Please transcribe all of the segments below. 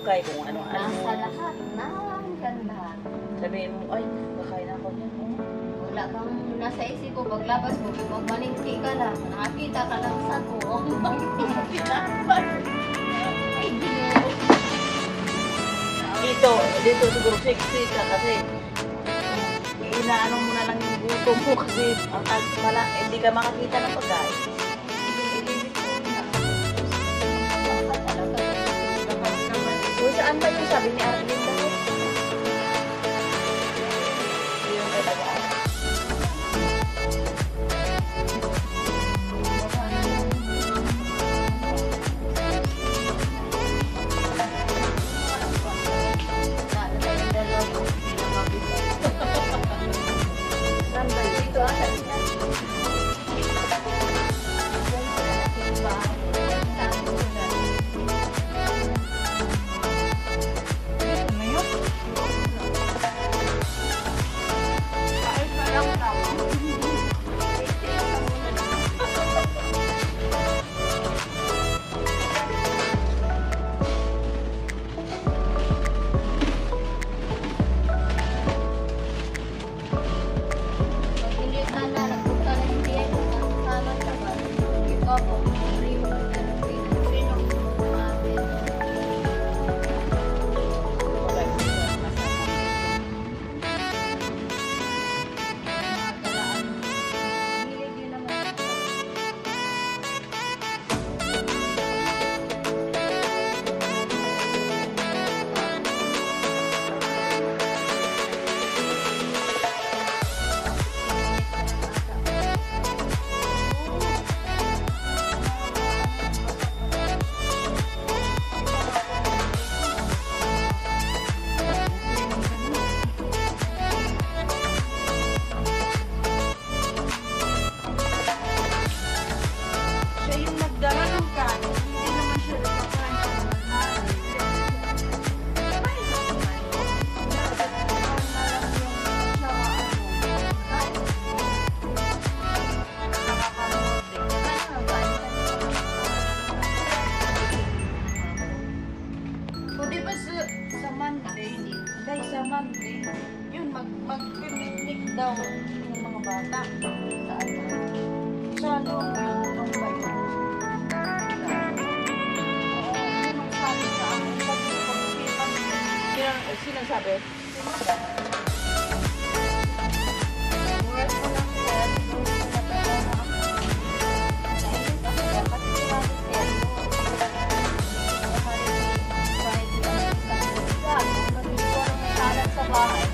hukay kung ano-ano. Nasa lahat na ganda. Sabihin mo, ay, kakain ako niyan. Oh. Wala kang nasa isip ko, paglabas mo, magmalingki ka lang, nakakita ka lang sa buong pinapan. Ay, Diyos. Dito siguro sexy ka kasi inaano mo na lang yung gutom mo kasi hindi ka makakita ng pagkain. Kung saan ba yung sabi ni Arlene daw? Yung talaga. Sa Monday, yun, mag-picnic daw yung mga bata. Sa ano ba yun? Yun ang sabi sa akin, pag-isipan. Sino sabi? Work ko lang sila, siguro sa trabaho ako. Dahil kasi dapat sila sa bahay.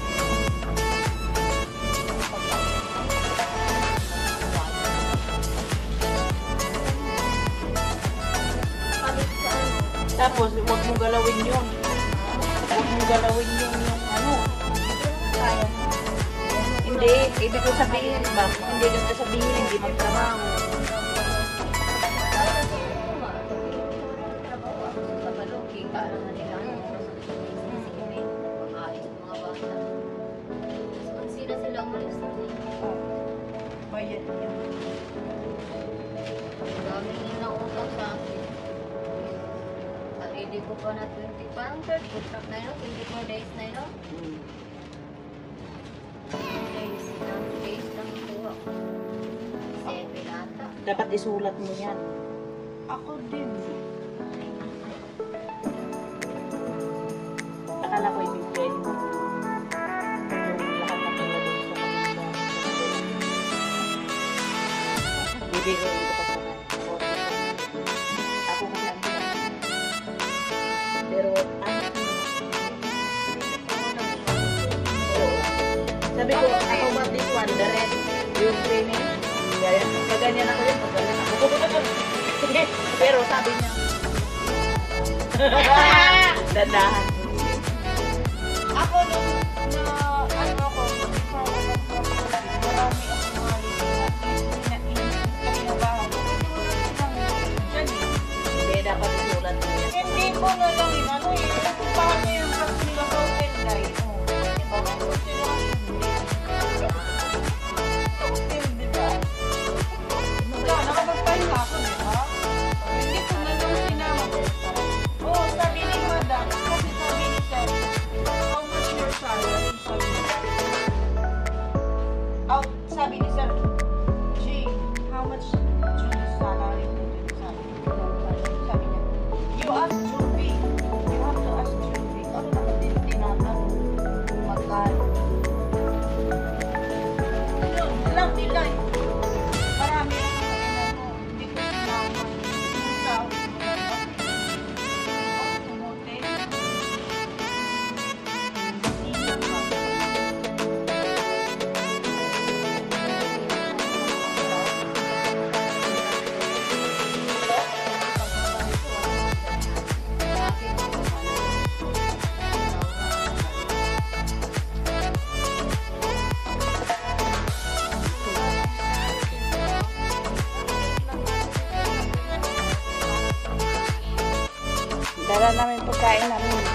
Tapos, huwag mong galawin yun. Huwag mong galawin yung ano. Kaya. Hindi, ibig ko sabihin ba? Hindi ko sabihin, hindi magtrabaho. Sa baluki, para nila. Sila umalis na din. Bayad yun. Dami nila nautang sa akin. Sarili ko pa na 20. Parang third good truck na yun. 24 days na yun. 2 days lang kuha ko. 7 ata. Dapat isulat mo yan. Ako din. Akala ko yung pwede mo. Bibiruin ko pa sana. Ako kasi ang pero sabi ko, ako ba this one, the red, yung training, kaganyan ako yun, pagganyan ako. Pero sabi niya, dandahan. Ako nung ano ko, marami akong mga Hindi, dapat isulat mo yan. hindi ko na lang inano eh. Kung paano yung house nila sa hotel guy. Diba? Kung sila hotel, diba? Nakapagpahinga ako, diba? Hindi ko na lang sinama. Oo, sabi ni madam, kasi pagkain namin.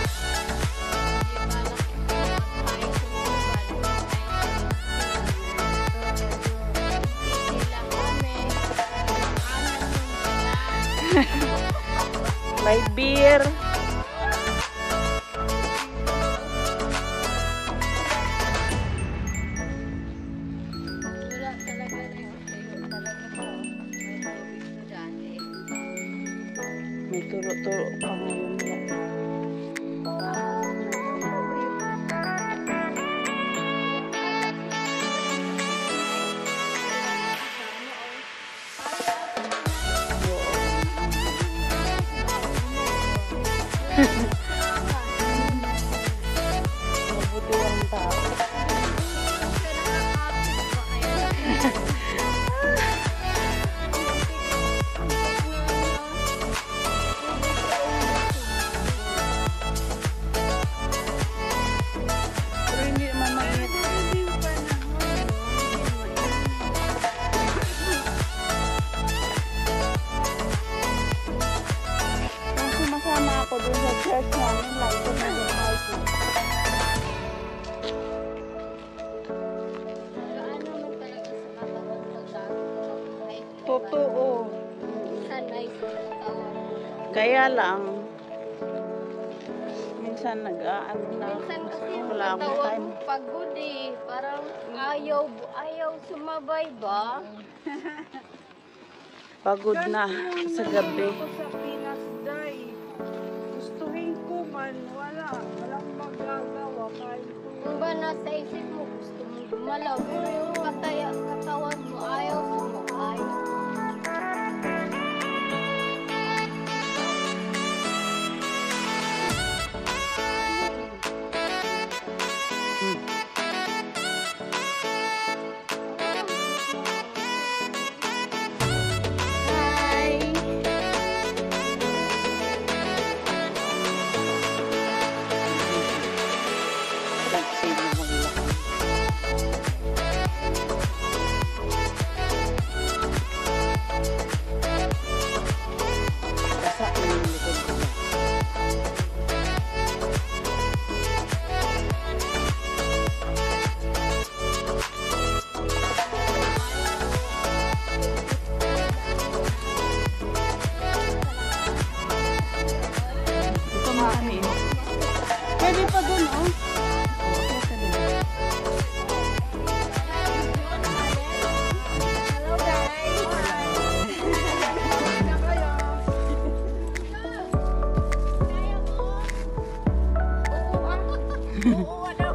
May beer. Wala talaga na yung tayo talaga po. May tubig to dati. May turo-turo pa ngayon yan. Mabuti ang tao. Pero hindi naman mainit. Kung sumasama ako dun sa church namin, like ko na yung house. Totoo. Sanay sa katawan. Kaya lang, minsan nag-aano na. Minsan kasi Wala akong katawan time. mo pagod eh. Parang ayaw sumabay ba? Pagod na sa gabi. Ako sa Pinas Day. Gustuhin ko man, walang magagawa kahit Kung ba nasa isip mo, gusto mo gumalaw. Pero yung katawan mo, ayaw sumabay. Hi! Sino maglakad? Basa yung likod ko lang. Ito mga kami. Pwede pa dun, oh. Oo, okay ka dun. Hello guys! Oo, ano?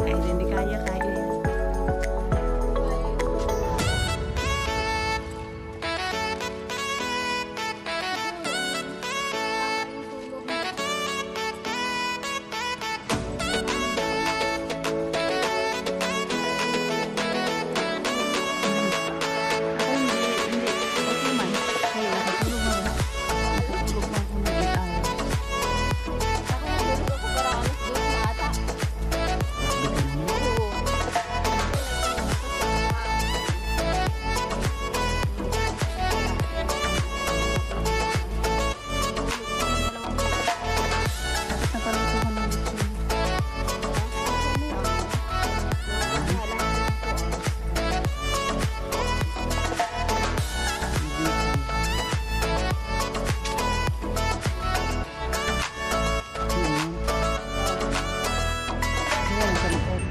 Ay, hindi kaya, kaya yan. Ako hindi. Okay man. Kaya nakatulog man. Nakatulog man ako ng 8 hours. Ako nagulog ako para alas 2 na ata. Oo. Napanood ko ng YouTube. Ayan, sa likod.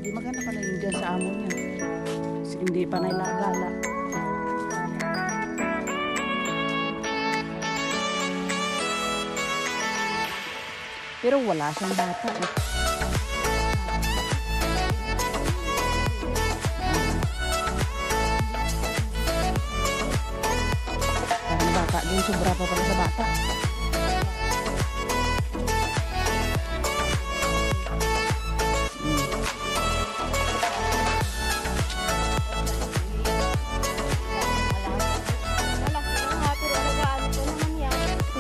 Hindi maganda pala yung dyan sa amo niya. Kasi hindi pa nailagala. Pero wala siyang bata eh. Parang bata din, sobra pa pala sa bata.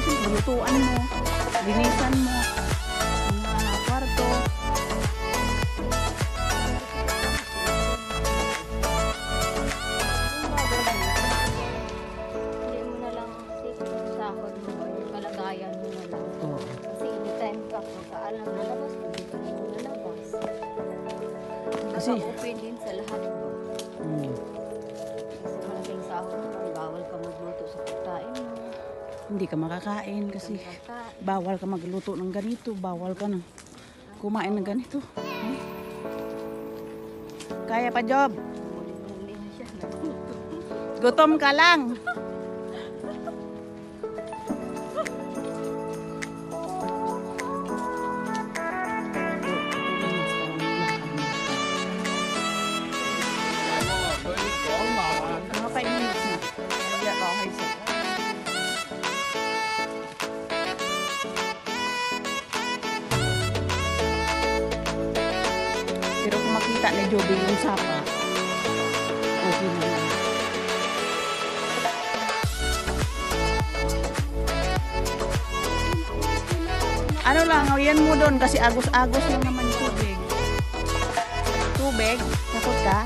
Kasi lutuan mo, linisan mo. lalabas, hindi ka naman lalabas. Kasi- Open din sa lahat ba? Hmm. Kasi malaking sahod mo, bawal ka magluto sa pagkain mo. Hindi ka makakain kasi Pagkain. bawal ka magluto ng ganito. Bawal ka na kumain ng ganito. Hmm? Kaya pa, Job. Huli na siya. Nagutom. Gutom ka lang. Mga 5 minutes na. Kaya ka okay sa. Pero kung makita ni Joby yung sapa, okay na lang. Ano lang, yan mo doon kasi agos-agos lang naman yung tubig. Tubig? Takot ka?